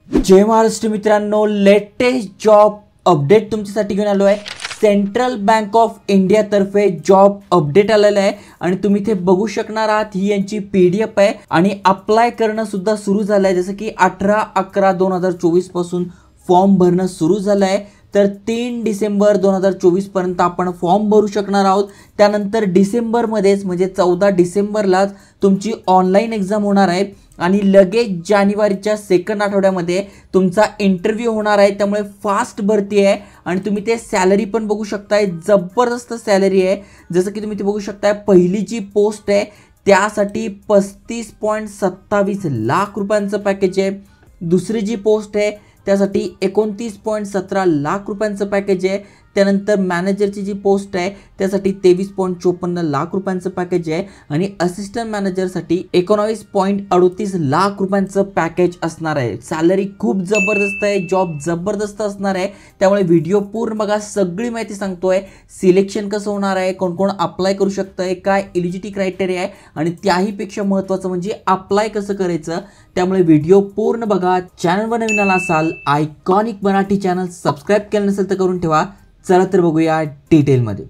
जय महाराष्ट्र मित्रांनो, latest job update तुमच्यासाठी घेऊन आलो आहे। सेंट्रल बँक ऑफ इंडिया तर्फे जॉब अपडेट आलेला आहे आणि तुम्ही इथे बघू शकणार आहात। ही यांची पीडीएफ आहे आणि अप्लाय करणं सुद्धा सुरू झालं आहे। जसं की 18/11/2024 पासून फॉर्म भरणं सुरू झालं आहे। तर 3 डिसेंबर 2024 पर्यंत आपण फॉर्म भरू शकणार आहोत। त्यानंतर डिसेंबर मध्येच म्हणजे 14 डिसेंबरलाच तुमची ऑनलाईन एग्जाम होणार आहे आणि लगेच जानेवारीच्या सेकंड आठवड्यामध्ये तुमचा इंटरव्ह्यू होणार आहे। त्यामुळे फास्ट भरती आहे आणि तुम्ही ते सॅलरी पण बघू शकताय, जबरदस्त सॅलरी आहे। जसं की तुम्ही ते बघू शकताय, पहिली जी पोस्ट आहे त्यासाठी 35.27 लाख रुपयांचं पॅकेज आहे। दुसरी जी पोस्ट आहे त्यासाठी 29.17 लाख रुपयांचं पॅकेज आहे। त्यानंतर मॅनेजरची जी पोस्ट आहे त्यासाठी 23.54 लाख रुपयांचं पॅकेज आहे आणि असिस्टंट मॅनेजरसाठी 19.38 लाख रुपयांचं पॅकेज असणार आहे। सॅलरी खूप जबरदस्त आहे, जॉब जबरदस्त असणार आहे। त्यामुळे व्हिडिओ पूर्ण बघा, सगळी माहिती सांगतोय। सिलेक्शन कसं होणार आहे, कोण कोण अप्लाय करू शकतंय, काय एलिजिबिलिटी क्रायटेरिया आहे आणि त्याहीपेक्षा महत्त्वाचं म्हणजे अप्लाय कसं करायचं। त्यामुळे व्हिडिओ पूर्ण बघा। चॅनलवर नवीन आला असाल, आयकॉनिक मराठी चॅनल सबस्क्राइब केलं नसेल तर करून ठेवा। चला तर बघूया डिटेलमध्ये।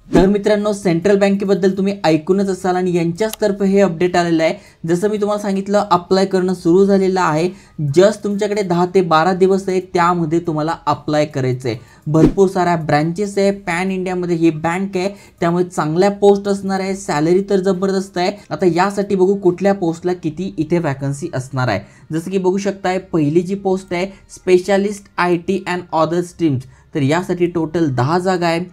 तर मित्रांनो, सेंट्रल बँकेबद्दल तुम्ही ऐकूनच असाल आणि यांच्याच तर्फे हे अपडेट आलेलं आहे। जसं मी तुम्हाला सांगितलं, अप्लाय करणं सुरू झालेलं आहे। जस्ट तुमच्याकडे 10 ते 12 दिवस आहे, त्यामध्ये तुम्हाला अप्लाय करायचं आहे। भरपूर साऱ्या ब्रँचेस आहे, पॅन इंडियामध्ये ही बँक आहे, त्यामुळे चांगल्या पोस्ट असणार आहे। सॅलरी तर जबरदस्त आहे। आता यासाठी बघू कुठल्या पोस्टला किती इथे वॅकन्सी असणार आहे। जसं की बघू शकताय, पहिली जी पोस्ट आहे specialist IT and other streams, तर यासाठी टोटल 10 जागा आहे।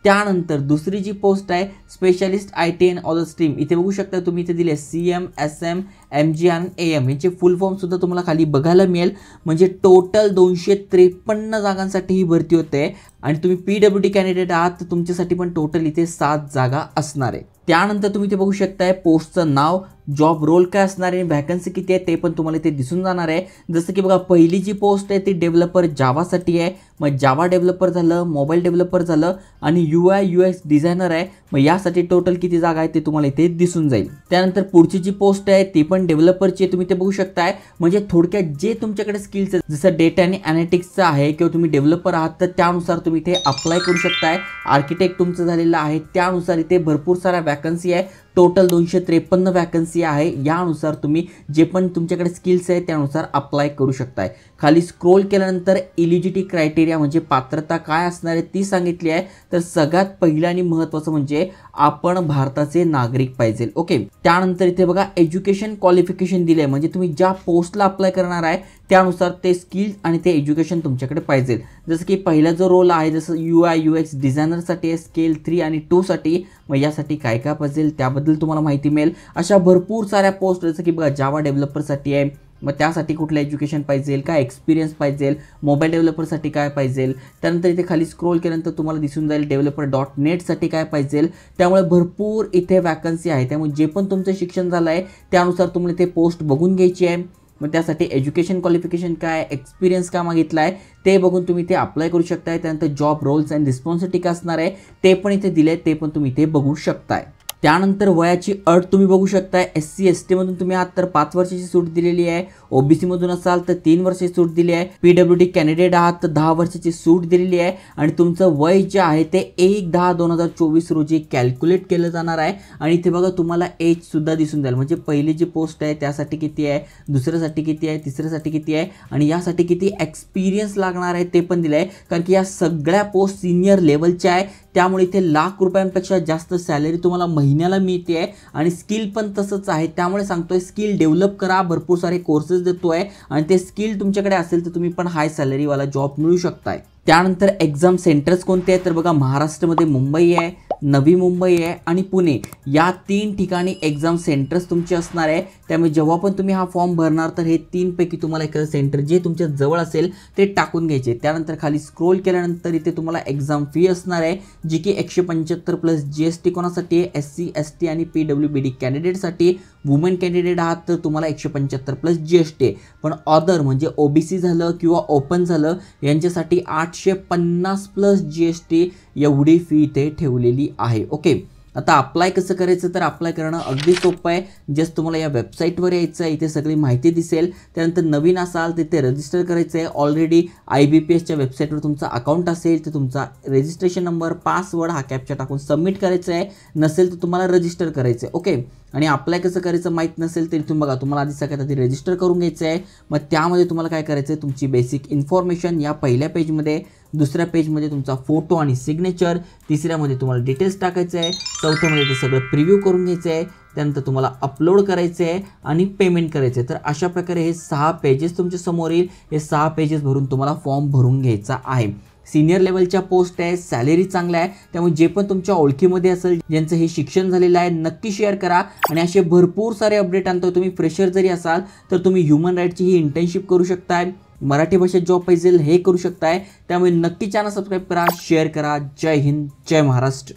त्यानंतर दुसरी जी पोस्ट आहे specialist IT and other stream, इथे बघू शकता तुम्ही इथे दिले CM SM MG आणि AM, याचे फुल फॉर्म सुद्धा तुम्हाला खाली बघायला मिळेल। म्हणजे टोटल 253 जागांसाठी ही भरती होते आणि तुम्ही PWD कॅन्डिडेट आहात तर तुमच्यासाठी पण टोटल इथे 7 जागा असणार आहे। त्यानंतर तुम्ही इथे बघू शकताय पोस्टचं नाव, जॉब रोल काय असणार आहे, वॅकन्सी किती आहे ते पण तुम्हाला इथे दिसून जाणार आहे। जसं की बघा, पहिली जी पोस्ट आहे ती डेव्हलपर जावासाठी आहे। मग जावा डेव्हलपर झालं, मोबाईल डेव्हलपर झालं आणि UI UX डिझायनर आहे। मग यासाठी टोटल किती जागा आहे ते तुम्हाला इथे दिसून जाईल। त्यानंतर पुढची जी पोस्ट आहे ती पण डेव्हलपरची आहे, तुम्ही ते बघू शकताय। म्हणजे थोडक्यात जे तुमच्याकडे स्किल्स आहेत, जसं डेटा आणि एनालिटिक्सचं आहे किंवा तुम्ही डेव्हलपर आहात तर त्यानुसार तुम्ही इथे अप्लाय करू शकताय। आर्किटेक्ट तुमचं झालेलं आहे त्यानुसार इथे भरपूर साऱ्या वॅकन्सी आहे। टोटल 253 वॅकन्सी आहे। यानुसार तुम्ही जे पण तुमच्याकडे स्किल्स आहे त्यानुसार अप्लाय करू शकताय। खाली स्क्रोल केल्यानंतर एलिजिबिलिटी क्रायटेरिया म्हणजे पात्रता काय असणार आहे ती सांगितली आहे। तर सगळ्यात पहिलं आणि महत्त्वाचं म्हणजे आपण भारताचे नागरिक पाहिजे। ओके, त्यानंतर इथे बघा एज्युकेशन क्वालिफिकेशन दिले, म्हणजे तुम्ही ज्या पोस्टला अप्लाय करणार आहे त्यानुसार ते स्किल्स आणि ते एज्युकेशन तुमच्याकडे पाहिजे। जसं की पहिला जो रोल आहे जसं UI UX डिझायनरसाठी आहे, स्केल 3 आणि 2 साठी। मग यासाठी काय काय पाहिजे त्याबद्दल तुम्हाला माहिती मिळेल। अशा भरपूर साऱ्या पोस्ट, जसं की बघा जावा डेव्हलपरसाठी आहे, मग त्यासाठी कुठलं एज्युकेशन पाहिजे, काय एक्सपिरियन्स पाहिजे, मोबाईल डेव्हलपरसाठी काय पाहिजे। त्यानंतर इथे खाली स्क्रोल केल्यानंतर तुम्हाला दिसून जाईल डेव्हलपर.net साठी काय पाहिजे। त्यामुळे भरपूर इथे वॅकन्सी आहे। त्यामुळे जे पण तुमचं शिक्षण झालं आहे त्यानुसार तुम्हाला इथे पोस्ट बघून घ्यायची आहे। मग त्यासाठी एज्युकेशन क्वालिफिकेशन काय, एक्सपिरियन्स काय मागितला आहे ते बघून तुम्ही इथे अप्लाय करू शकताय। त्यानंतर जॉब रोल्स अँड रिस्पॉन्सिबिलिटी काय असणार आहे ते पण इथे दिले, ते पण तुम्ही इथे बघू शकताय। त्यानंतर वयाची अट तुम्ही बघू शकताय। SC ST मधून तुम्ही आहात तर 5 वर्षाची सूट दिलेली आहे। OBC मधून असाल तर 3 वर्षाची सूट दिली आहे। PWD कॅन्डिडेट आहात तर 10 वर्षाची सूट दिलेली आहे आणि तुमचं वय जे आहे ते 1/10/2024 रोजी कॅल्क्युलेट केलं जाणार आहे। आणि इथे बघा तुम्हाला एज सुद्धा दिसून जाईल, म्हणजे पहिली जी पोस्ट आहे त्यासाठी किती आहे, दुसऱ्यासाठी किती आहे, तिसऱ्यासाठी किती आहे आणि यासाठी किती एक्सपिरियन्स लागणार आहे ते पण दिलं आहे। कारण की या सगळ्या पोस्ट सिनियर लेवलच्या आहे, त्यामुळे इथे लाख रुपयांपेक्षा जास्त सॅलरी तुम्हाला महिन्याला मिळते आहे आणि स्किल पण तसंच आहे। त्यामुळे सांगतोय स्किल डेव्हलप करा, भरपूर सारे कोर्सेस देतोय आणि ते स्किल तुमच्याकडे असेल तर तुम्ही पण हाय सॅलरीवाला जॉब मिळू शकताय। त्यानंतर एक्झाम सेंटर्स कोणते आहेत तर बघा, महाराष्ट्रामध्ये मुंबई आहे, नवी मुंबई आहे आणि पुणे, या 3 ठिकाणी एक्झाम सेंटर्स तुमचे असणार आहे। त्यामुळे जेव्हा पण तुम्ही हा फॉर्म भरणार तर हे 3 पैकी तुम्हाला एखादं सेंटर जे तुमच्या जवळ असेल ते टाकून घ्यायचे। त्यानंतर खाली स्क्रोल केल्यानंतर इथे तुम्हाला एक्झाम फी असणार आहे, जी की 175 प्लस GST कोणासाठी आहे, SC ST आणि PWBD कॅन्डिडेटसाठी वुमेन कॅन्डिडेट आहात तर तुम्हाला 175 प्लस GST आहे. पण अदर म्हणजे OBC झालं किंवा ओपन झालं यांच्यासाठी 850 प्लस GST एवढी फी इथे ठेवलेली आहे. ओके, आता अप्लाय कसं करायचं तर अप्लाय करणं अगदी सोपं आहे. जस्ट तुम्हाला या वेबसाईटवर यायचं आहे, इथे सगळी माहिती दिसेल. त्यानंतर नवीन असाल तिथे रजिस्टर करायचं आहे. ऑलरेडी IBPSच्या वेबसाईटवर तुमचा अकाउंट असेल तर तुमचा रजिस्ट्रेशन नंबर, पासवर्ड हा कॅप्चा टाकून सबमिट करायचं आहे. नसेल तर तुम्हाला रजिस्टर करायचं आहे. ओके, आणि अप्लाय कसं करायचं माहीत नसेल तरी तुम्ही बघा, तुम्हाला आधी सगळ्यात आधी रजिस्टर करून घ्यायचं आहे. मग त्यामध्ये तुम्हाला काय करायचं आहे, तुमची बेसिक इन्फॉर्मेशन या पहिल्या पेजमध्ये, दुसऱ्या पेजमध्ये तुमचा फोटो आणि सिग्नेचर, तिसऱ्यामध्ये तुम्हाला डिटेल्स टाकायचं आहे, चौथ्यामध्ये ते सगळं प्रिव्ह्यू करून घ्यायचं आहे. त्यानंतर तुम्हाला अपलोड करायचं आहे आणि पेमेंट करायचं आहे. तर अशा प्रकारे हे 6 पेजेस तुमच्या समोर येईल. हे 6 पेजेस भरून तुम्हाला फॉर्म भरून घ्यायचा आहे. सिनियर लेवलच्या पोस्ट आहे, सॅलरी चांगला आहे. त्यामुळे जे पण तुमच्या ओळखीमध्ये असेल ज्यांचं हे शिक्षण झालेलं आहे नक्की शेअर करा. आणि असे भरपूर सारे अपडेट आणतो. तुम्ही फ्रेशर जरी असाल तर तुम्ही ह्युमन राईटची ही इंटर्नशिप करू शकताय, मराठी भाषेत जॉब पाहिजे हे करू शकताय. त्यामुळे नक्की चॅनल सबस्क्राईब करा, शेअर करा. जय हिंद, जय महाराष्ट्र.